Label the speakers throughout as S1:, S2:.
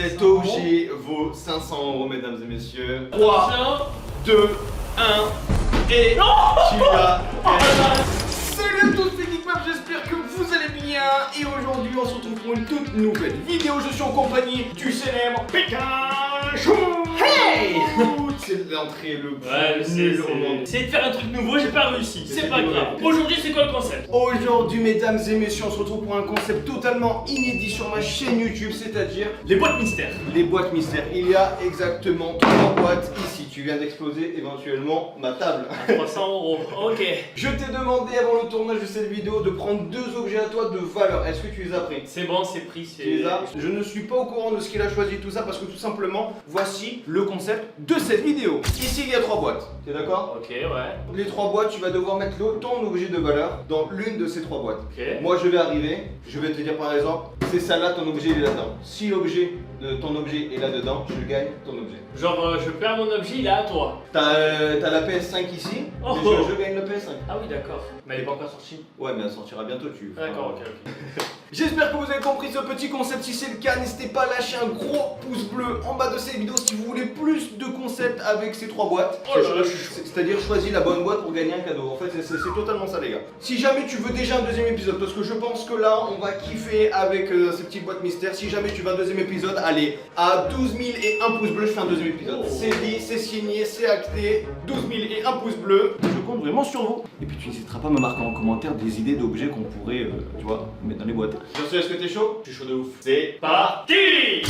S1: Cet objet vaut 500 €, mesdames et messieurs. 3, 2, 1, et tu l'as. Salut à tous, c'est Geekmap, j'espère que vous allez bien. Et aujourd'hui, on se retrouve pour une toute nouvelle vidéo. Je suis en compagnie du célèbre Pikachu. Hey! C'est l'entrée le plus nul au monde.
S2: Essayez de faire un truc nouveau, j'ai pas réussi. C'est pas grave. Aujourd'hui, c'est quoi le concept?
S1: Aujourd'hui, mesdames et messieurs, on se retrouve pour un concept totalement inédit sur ma chaîne YouTube, c'est-à-dire
S2: les boîtes mystères.
S1: Les boîtes mystères. Il y a exactement 3 boîtes ici. Tu viens d'exploser éventuellement ma table.
S2: À 300 €. Ok.
S1: Je t'ai demandé avant le tournage de cette vidéo de prendre 2 objets à toi de valeur. Est-ce que tu les as pris?
S2: C'est bon, c'est pris.
S1: Tu les as? Je ne suis pas au courant de ce qu'il a choisi tout ça parce que tout simplement, voici le concept de cette vidéo. Ici, il y a 3 boîtes. T'es d'accord?
S2: Ok, ouais.
S1: Les 3 boîtes, tu vas devoir mettre ton objet de valeur dans l'une de ces 3 boîtes.
S2: Ok.
S1: Moi, je vais arriver, je vais te dire par exemple, c'est ça là, ton objet il est là-dedans. Si l'objet ton objet est là-dedans, je gagne ton objet.
S2: Genre, je perds mon objet, il est à toi.
S1: T'as la PS5 ici,
S2: Oh.
S1: et je gagne la PS5.
S2: Ah oui, d'accord. Mais elle est pas encore sortie.
S1: Ouais, mais elle sortira bientôt, tu.
S2: D'accord, ok.
S1: J'espère que vous avez compris ce petit concept. Si c'est le cas, n'hésitez pas à lâcher un gros pouce bleu en bas de cette vidéo si vous voulez plus de concepts avec ces 3 boîtes.
S2: Oh là là, je suis chaud.
S1: C'est-à-dire choisis la bonne boîte pour gagner un cadeau. En fait, c'est totalement ça, les gars. Si jamais tu veux déjà un deuxième épisode, parce que je pense que là, on va kiffer avec ces petites boîtes mystères. Si jamais tu veux un deuxième épisode, allez, à 12 000 et un pouce bleu, je fais un deuxième épisode.
S2: Oh.
S1: C'est dit, c'est signé, c'est acté. 12 000 et un pouce bleu. Je compte vraiment sur vous. Et puis tu n'hésiteras pas à me marquer en commentaire des idées d'objets qu'on pourrait, tu vois, mettre dans les boîtes. Bien sûr, est-ce que t'es chaud? Je suis chaud de ouf. C'est
S2: Parti.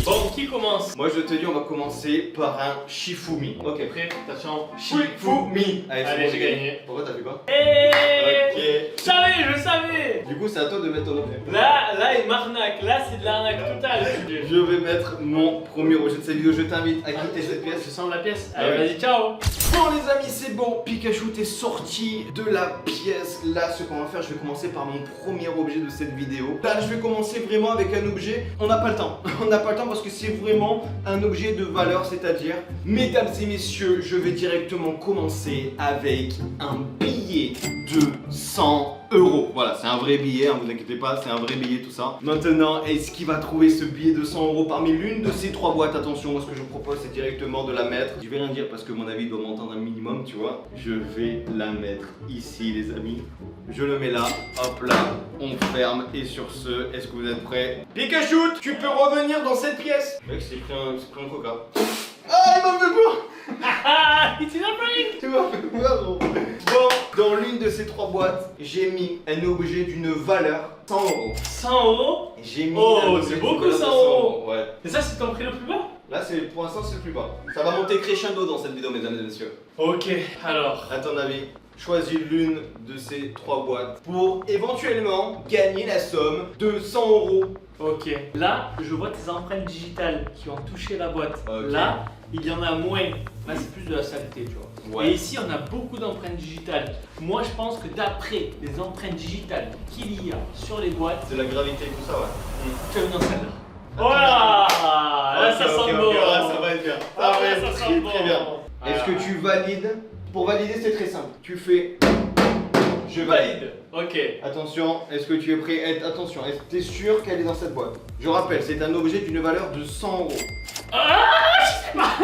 S2: Bon, qui commence?
S1: Moi je te dis on va commencer par un Shifumi.
S2: Ok, prêt? Attention.
S1: Shifumi.
S2: Allez, j'ai gagné.
S1: Pourquoi t'as fait quoi?
S2: Ok. Je savais.
S1: Du coup c'est à toi de mettre ton objet.
S2: Là, il m'arnaque. Là, c'est de l'arnaque totale.
S1: Je vais mettre mon premier objet de cette vidéo. Je t'invite à quitter cette pièce.
S2: Je sens la pièce.
S1: Ah
S2: Allez,
S1: ouais.
S2: vas-y, ciao.
S1: Bon les amis c'est bon, Pikachu t'es sorti de la pièce. Là ce qu'on va faire, je vais commencer par mon premier objet de cette vidéo. Là je vais commencer vraiment avec un objet, on n'a pas le temps. On n'a pas le temps parce que c'est vraiment un objet de valeur, c'est-à-dire, mesdames et messieurs, je vais directement commencer avec un billet de 100 €. Voilà, c'est un vrai billet, hein, vous inquiétez pas, c'est un vrai billet tout ça. Maintenant, est-ce qu'il va trouver ce billet de 100 € parmi l'une de ces 3 boîtes? Attention, moi ce que je propose c'est directement de la mettre. Je vais rien dire parce que mon avis doit m'entendre un minimum, tu vois. Je vais la mettre ici les amis. Je le mets là, hop là, on ferme et sur ce, est-ce que vous êtes prêts? Pikachu, tu peux revenir dans cette pièce. Mec, c'est pris un coca. Ah, il m'a fait peur.
S2: Ah, it's in a break.
S1: Tu m'as fait peur, gros. Bon, dans l'une de ces 3 boîtes, j'ai mis un objet d'une valeur 100 €.
S2: 100 €.
S1: J'ai mis
S2: Oh,
S1: un objet
S2: c'est
S1: d'une
S2: beaucoup,
S1: valeur de
S2: 100
S1: €. Ouais.
S2: Et ça, c'est ton prix le plus bas?
S1: Là, pour l'instant, c'est le plus bas. Ça va monter crescendo dans cette vidéo, mesdames et messieurs.
S2: Ok, alors.
S1: À ton avis, choisis l'une de ces 3 boîtes pour éventuellement gagner la somme de 100 €.
S2: Ok. Là, je vois tes empreintes digitales qui ont touché la boîte.
S1: Ok.
S2: Là, il y en a moins. Là, c'est plus de la saleté, tu vois.
S1: Ouais.
S2: Et ici, on a beaucoup d'empreintes digitales. Moi, je pense que d'après les empreintes digitales qu'il y a sur les boîtes,
S1: De la gravité et tout ça, ouais.
S2: tu vas venir dans celle-là. Voilà. Là, ça sent bon.
S1: Ça va être bien.
S2: Ah
S1: Ça va
S2: ouais,
S1: être
S2: ça
S1: très
S2: sent bon.
S1: très bien. Est-ce que tu valides? Pour valider, c'est très simple. Tu fais. Je valide.
S2: Ok.
S1: Attention, est-ce que tu es prêt? Attention, est-ce que tu es sûr qu'elle est dans cette boîte? Je rappelle, c'est un objet d'une valeur de 100 €.
S2: Ah,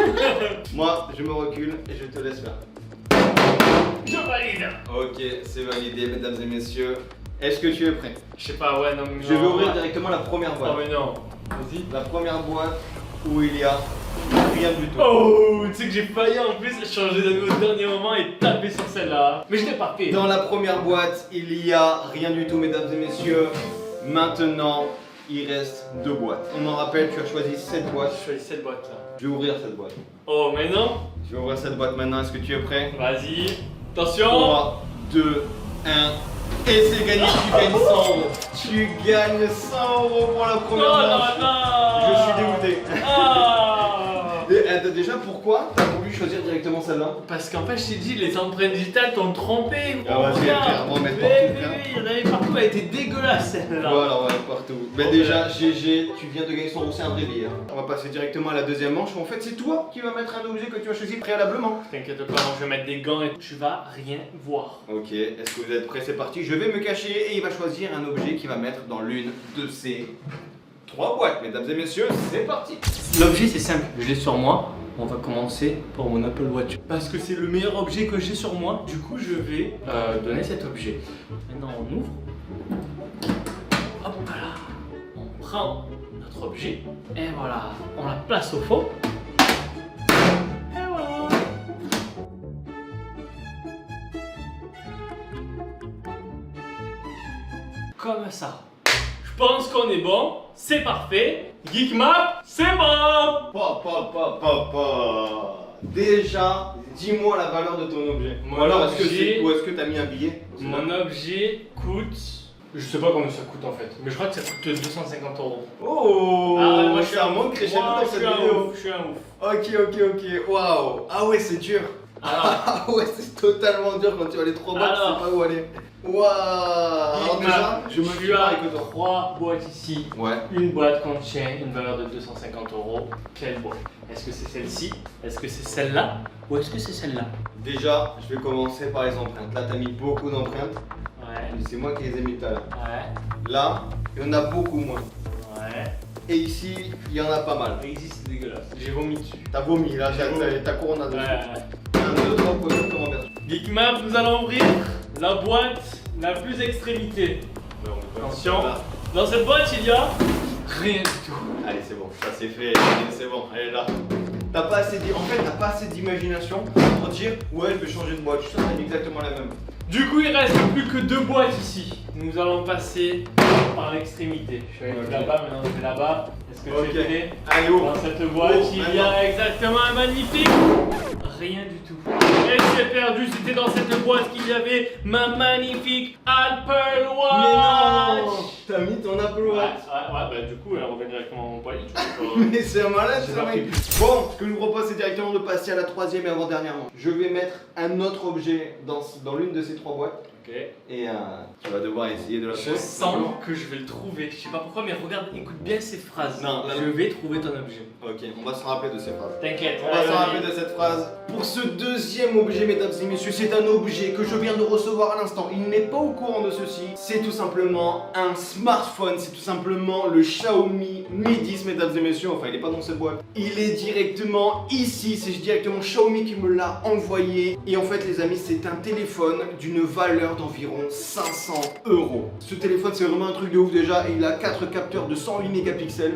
S1: Moi, je me recule et je te laisse faire.
S2: je valide.
S1: Ok, c'est validé, mesdames et messieurs. Est-ce que tu es prêt?
S2: Je sais pas, ouais, non, mais
S1: Je vais ouvrir directement la première
S2: Oh,
S1: boîte.
S2: mais non. Vas-y.
S1: La première boîte où il y a rien du tout.
S2: Oh, tu sais que j'ai failli en plus changer d'anneau au dernier moment et taper sur celle-là. Mais je l'ai pas fait.
S1: Dans la première boîte, il y a rien du tout, mesdames et messieurs. Maintenant, il reste 2 boîtes. On en rappelle, tu as choisi cette boîte.
S2: Je choisis cette boîte là.
S1: Je vais ouvrir cette boîte.
S2: Oh, mais non.
S1: Je vais ouvrir cette boîte maintenant. Est-ce que tu es prêt?
S2: Vas-y. Attention.
S1: 3, 2, 1. Et c'est gagné, tu gagnes 100 €. Tu gagnes 100 € pour la
S2: Oh
S1: première manche.
S2: non, non.
S1: Je suis dégoûté.
S2: Ah.
S1: Et, déjà, pourquoi t'as voulu choisir directement celle-là?
S2: Parce qu'en fait, je t'ai dit, les empreintes digitales t'ont trompé.
S1: Ah ouais,
S2: Regarde.
S1: frère, on va mettre
S2: Mais
S1: partout,
S2: oui,
S1: frère.
S2: oui, il y en avait partout, elle était dégueulasse celle-là.
S1: Voilà, ouais, partout. Mais déjà, GG, tu viens de gagner 100 €, c'est un vrai billet. On va passer directement à la deuxième manche. En fait, c'est toi qui vas mettre un objet que tu as choisi préalablement.
S2: T'inquiète pas, moi je vais mettre des gants et tu vas rien voir.
S1: Ok, est-ce que vous êtes prêts? C'est parti. Je vais me cacher et il va choisir un objet qu'il va mettre dans l'une de ces 3 boîtes, mesdames et messieurs, c'est parti.
S2: L'objet c'est simple, je l'ai sur moi. On va commencer par mon Apple Watch. Parce que c'est le meilleur objet que j'ai sur moi. Du coup, je vais donner cet objet. Maintenant, on ouvre. Hop là. On prend notre objet. Et voilà. On la place au fond. Et voilà. Comme ça. Je pense qu'on est bon. C'est parfait. Geekmap, c'est bon.
S1: Déjà, dis-moi la valeur de ton objet.
S2: Mon
S1: Ou alors,
S2: objet-
S1: est-ce que t'as mis un billet?
S2: Mon objet coûte. Je sais pas combien ça coûte en fait, mais je crois que ça coûte 250 €.
S1: Oh,
S2: Moi je suis
S1: un mot crescendo
S2: moi,
S1: dans
S2: je
S1: cette
S2: suis un
S1: vidéo.
S2: ouf, je suis un ouf.
S1: Ok, waouh. Ah ouais, c'est dur.
S2: Alors,
S1: Ah ouais, c'est totalement dur quand tu as les 3 boîtes, tu
S2: Alors.
S1: sais pas où aller. Waouh. Alors déjà, je me
S2: tu
S1: suis
S2: as
S1: avec toi.
S2: 3 boîtes ici.
S1: Ouais.
S2: Une boîte contient une valeur de 250 €. Quelle boîte? Est-ce que c'est celle-ci? Est-ce que c'est celle-là? Ou est-ce que c'est celle-là?
S1: Déjà, je vais commencer par les empreintes. Là, t'as mis beaucoup d'empreintes.
S2: Ouais,
S1: C'est moi qui les ai mis tout à l'heure.
S2: ouais,
S1: Là, il y en a beaucoup moins.
S2: ouais.
S1: Et ici, il y en a pas mal.
S2: Mais ici c'est dégueulasse. J'ai vomi dessus.
S1: T'as vomi, là, ta couronne
S2: Ouais,
S1: dessus.
S2: ouais.
S1: 1, 2, 3, pose comment bien.
S2: Geekmap, nous allons ouvrir la boîte la plus extrémité. Attention. Dans cette boîte, il y a rien du tout.
S1: Allez, c'est bon, ça c'est fait, c'est bon, elle est là. En fait, t'as pas assez d'imagination pour dire ouais, je vais changer de boîte. Je suis sûr que t'as mis exactement la même.
S2: Du coup, il reste plus que 2 boîtes ici. Nous allons passer par l'extrémité. Je suis allé
S1: Ok.
S2: là-bas, maintenant je vais là-bas. Est-ce que tu es prêt?
S1: Allez, oh.
S2: Dans cette boîte,
S1: Oh,
S2: il y a exactement un magnifique. Rien du tout. Et c'est perdu, c'était dans cette boîte qu'il y avait ma magnifique Apple Watch.
S1: Mais non, t'as mis ton Apple
S2: Ouais,
S1: Watch.
S2: bah du coup, elle revient directement à mon poignet. Tu vois,
S1: Mais c'est un malade,
S2: C'est
S1: ça
S2: parti.
S1: mec. Bon, ce que je vous propose, c'est directement de passer à la 3e et avant-dernière manche. Je vais mettre un autre objet dans l'une de ces 3 boîtes.
S2: Ok.
S1: Et tu vas devoir essayer de la
S2: Je
S1: trouver.
S2: sens que je vais le trouver. Je sais pas pourquoi, mais regarde, écoute bien ces phrases.
S1: Non, là-
S2: je vais trouver ton objet.
S1: Ok, on va se rappeler de ces phrases.
S2: T'inquiète.
S1: On va se rappeler de cette phrase. Pour ce deuxième objet, mesdames et messieurs, c'est un objet que je viens de recevoir à l'instant. Il n'est pas au courant de ceci. C'est tout simplement un smartphone. C'est tout simplement le Xiaomi Mi 10, mesdames et messieurs. Enfin, il n'est pas dans cette boîte. Il est directement ici. C'est directement Xiaomi qui me l'a envoyé. Et en fait, les amis, c'est un téléphone d'une valeur d'environ 500 €. Ce téléphone, c'est vraiment un truc de ouf déjà. Il a 4 capteurs de 108 mégapixels.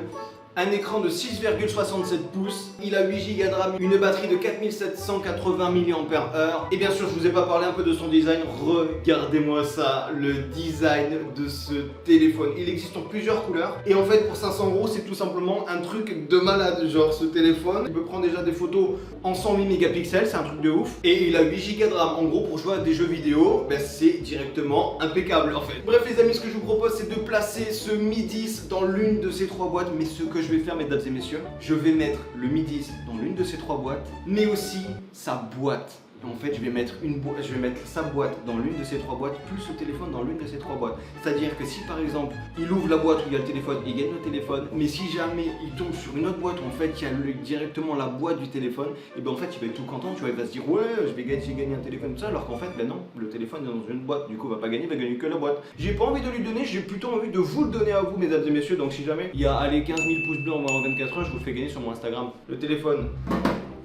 S1: Un écran de 6,67 pouces, il a 8 Go de RAM, une batterie de 4780 mAh. Et bien sûr, je vous ai pas parlé un peu de son design. Regardez-moi ça, le design de ce téléphone. Il existe en plusieurs couleurs. Et en fait, pour 500 €, c'est tout simplement un truc de malade. Genre, ce téléphone, il peut prendre déjà des photos en 108 mégapixels, c'est un truc de ouf. Et il a 8 Go de RAM. En gros, pour jouer à des jeux vidéo, ben, c'est directement impeccable en fait. Bref, les amis, ce que je vous propose, c'est de placer ce Mi 10 dans l'une de ces 3 boîtes. Mais ce que je vais faire, mesdames et messieurs, je vais mettre le Mi 10 dans l'une de ces 3 boîtes, mais aussi sa boîte. Et en fait, je vais mettre sa boîte dans l'une de ces 3 boîtes, plus le téléphone dans l'une de ces 3 boîtes. C'est-à-dire que si par exemple, il ouvre la boîte où il y a le téléphone, il gagne le téléphone, mais si jamais il tombe sur une autre boîte où en fait il y a directement la boîte du téléphone, et ben en fait il va être tout content, tu vois, il va se dire ouais, j'ai gagné un téléphone tout ça, alors qu'en fait, ben non, le téléphone est dans une boîte, du coup il va pas gagner, il va gagner que la boîte. J'ai pas envie de lui donner, j'ai plutôt envie de vous le donner à vous, mesdames et messieurs. Donc si jamais il y a allez 15 000 pouces bleus en moins de 24 heures, je vous le fais gagner sur mon Instagram. Le téléphone,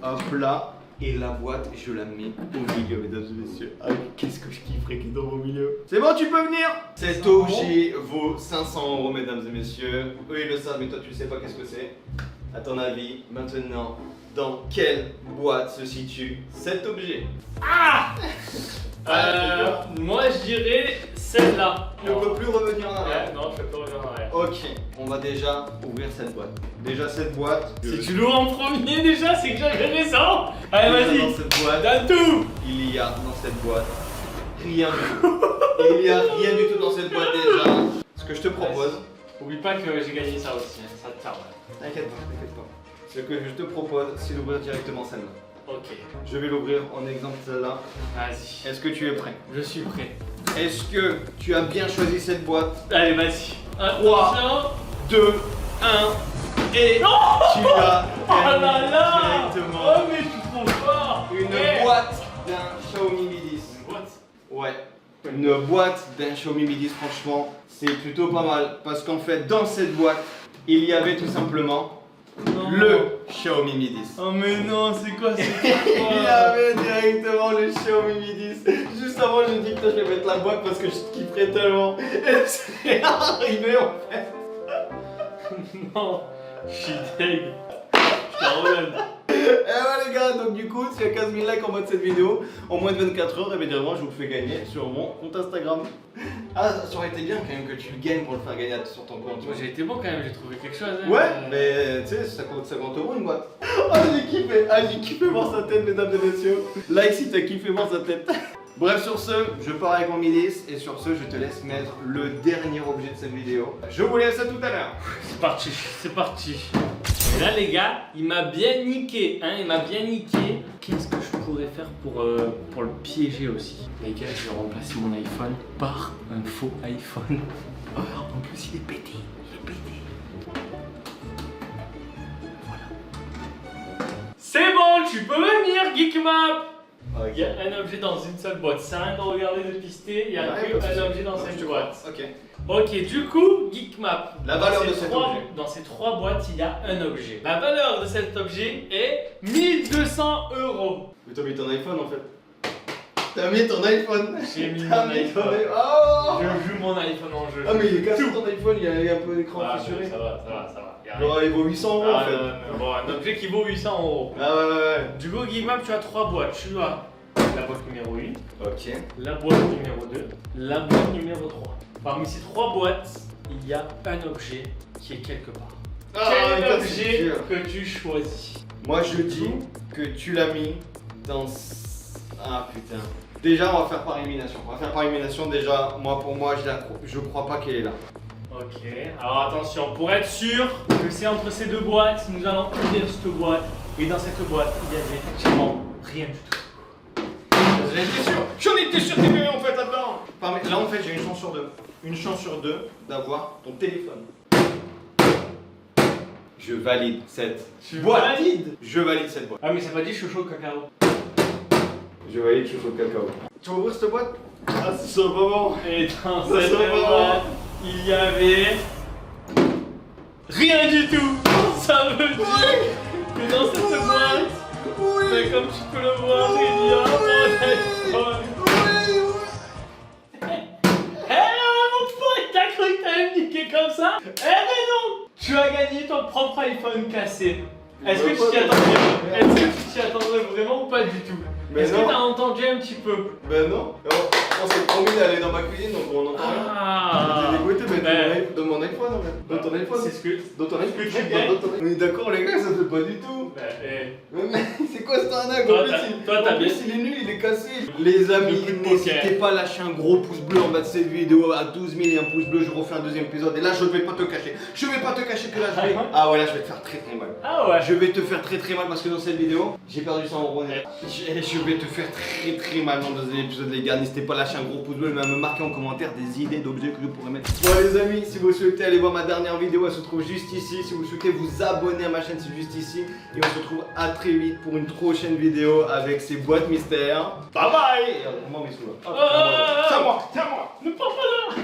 S1: hop là. Et la boîte, je la mets au milieu, mesdames et messieurs. Ah, qu'est-ce que je kifferais qu'il tombe au milieu. C'est bon, tu peux venir. Cet objet vaut 500 €, mesdames et messieurs. Eux, ils le savent, mais toi, tu sais pas qu'est-ce que c'est. À ton avis, maintenant, dans quelle boîte se situe cet objet?
S2: Moi je dirais celle-là.
S1: Tu ne peux plus revenir en arrière.
S2: Ouais, non, je peux pas revenir en arrière.
S1: Ok, on va déjà ouvrir cette boîte. Déjà, cette boîte.
S2: Si tu l'ouvres en premier déjà, c'est que j'ai raison. Allez,
S1: Déjà,
S2: vas-y.
S1: dans cette boîte,
S2: Donne tout.
S1: il y a dans cette boîte rien du tout. Il y a rien du tout dans cette boîte déjà. Ce que je te propose.
S2: Oublie pas que j'ai gagné ça aussi, hein. Ça te tarde.
S1: T'inquiète pas, t'inquiète pas. Ce que je te propose, c'est d'ouvrir directement celle-là.
S2: Ok,
S1: Je vais l'ouvrir en exemple celle-là.
S2: vas-y.
S1: Est-ce que tu es prêt?
S2: Je suis prêt.
S1: Est-ce que tu as bien choisi cette boîte?
S2: Allez, vas-y.
S1: 3, 2, 1 et
S2: Non.
S1: tu as
S2: Oh là là.
S1: directement
S2: Oh mais je suis trop fort.
S1: une
S2: Eh.
S1: boîte d'un Xiaomi Mi 10.
S2: Une boîte.
S1: Ouais, une boîte d'un Xiaomi Mi 10, franchement, c'est plutôt pas mal. Parce qu'en fait, dans cette boîte, il y avait tout simplement
S2: Non.
S1: le Xiaomi Mi 10.
S2: Oh mais non, c'est quoi
S1: Il y avait directement le Xiaomi Mi 10. Juste avant, j'ai dit que je vais mettre la boîte parce que je kifferais tellement. Et c'est arrivé en fait.
S2: Non, je suis deg. Je te redonne.
S1: Et ouais les gars, donc du coup, s'il y a 15 000 likes en mode cette vidéo, en moins de 24 heures, évidemment, je vous le fais gagner sur mon compte Instagram. Ah, ça aurait été bien quand même que tu le gagnes pour le faire gagner sur ton compte.
S2: Moi j'ai été bon quand même, j'ai trouvé quelque chose. Hein.
S1: Ouais, mais tu sais, ça coûte 50 € une boîte. J'ai kiffé voir sa tête, mesdames et messieurs. Like si t'as kiffé voir sa tête. Bref, sur ce, je pars avec mon Mi 10 et sur ce, je te laisse mettre le dernier objet de cette vidéo. Je vous laisse à tout à l'heure.
S2: C'est parti, c'est parti. Et là les gars, il m'a bien niqué, hein, il m'a bien niqué. Qu'est-ce que je pourrais faire pour le piéger aussi? Les gars, je vais remplacer mon iPhone par un faux iPhone. Oh, en plus il est pété, Voilà. C'est bon, tu peux venir Geekmap. Il y a un objet dans une seule boîte, ça sert à rien de regarder de pister, il y a qu'un objet dans cette boîte.
S1: Ok.
S2: Ok, du coup, Geekmap.
S1: La valeur de
S2: ces
S1: cet
S2: trois-
S1: objet.
S2: Dans ces 3 boîtes, il y a un objet. La valeur de cet objet est 1200 €.
S1: Mais t'as mis ton iPhone en fait. T'as mis ton iPhone.
S2: J'ai mis
S1: T'as
S2: mon
S1: mis ton
S2: iPhone.
S1: iPhone. Oh
S2: Je joue mon iPhone en jeu.
S1: Ah mais il est cassé ton iPhone, il y a un peu d'écran
S2: Ah,
S1: fissuré.
S2: ça va. Y a rien.
S1: Genre il vaut 800 € en
S2: Ah,
S1: fait.
S2: non. Bon, un objet qui vaut 800 €.
S1: Ah ouais.
S2: Du coup, Geekmap, tu as 3 boîtes. Tu as la boîte numéro 1,
S1: Ok.
S2: la boîte numéro 2, la boîte numéro 3. Parmi ces 3 boîtes, il y a un objet qui est quelque part. Quel
S1: putain,
S2: objet
S1: c'est dur.
S2: que tu choisis?
S1: Moi je dis que tu l'as mis dans... Ah putain. Déjà on va faire par élimination. Déjà, moi pour moi je crois pas qu'elle est là.
S2: Ok, alors attention, pour être sûr que c'est entre ces 2 boîtes, nous allons ouvrir cette boîte. Et dans cette boîte, il y avait effectivement rien du tout.
S1: J'en étais sûr qu'il y avait en fait là-dedans. Là en fait j'ai une chance sur 2. Une chance sur 2 d'avoir ton téléphone. Je valide cette boîte. Je valide cette boîte.
S2: Ah mais ça m'a dit chouchou cacao.
S1: Je valide chouchou cacao. Tu vas ouvrir cette boîte? Ah c'est ça pas bon.
S2: Et dans
S1: Ça
S2: cette
S1: sera pas
S2: boîte, il y avait... rien du tout. Ça veut dire que dans cette boîte, mais comme tu peux le voir, il y a mon iPhone. Mon pote, t'as cru que t'allais me niquer comme ça? Eh mais non! Tu as gagné ton propre iPhone cassé. Est-ce que tu t'y attendrais? Est-ce que tu t'y attendrais vraiment ou pas du tout?
S1: Mais
S2: Est-ce
S1: non.
S2: que t'as entendu un petit peu?
S1: Ben non. On s'est promis d'aller dans ma cuisine donc on entend rien.
S2: Ah!
S1: T'es dégoûté, mais
S2: Ben,
S1: donne mon iPhone en fait. Donne ton iPhone.
S2: c'est ce que...
S1: Donne ton iPhone.
S2: que tu gagnes.
S1: Donne ton iPhone. On est d'accord les gars, ça fait pas du tout.
S2: Ben, eh.
S1: Mais c'est quoi cette arnaque?
S2: Toi,
S1: En plus,
S2: t'as
S1: en plus,
S2: bien-
S1: il est nul, il est cassé. Les amis,
S2: Le coup de
S1: n'hésitez
S2: poker.
S1: pas à lâcher un gros pouce bleu en bas de cette vidéo. À 12 000 et un pouce bleu, je refais un deuxième épisode. Et là, je vais pas te cacher. Je vais pas te cacher que là, je vais. Ah ouais, là, je vais te faire très mal.
S2: Ah ouais.
S1: Je vais te faire très mal parce que dans cette vidéo, j'ai perdu 100 € net. Je vais te faire très mal dans le deuxième épisode, les gars. N'hésitez pas à lâcher un gros pouce bleu, mais à me marquer en commentaire des idées d'objets que je pourrais mettre. Bon, les amis, si vous souhaitez aller voir ma dernière vidéo, elle se trouve juste ici. Si vous souhaitez vous abonner à ma chaîne, c'est juste ici. Et on se retrouve à très vite pour une prochaine vidéo avec ces boîtes mystères. Bye bye! Et regarde-moi mes sous là.
S2: Oh,
S1: C'est à moi, c'est à moi.
S2: Ne prends pas là.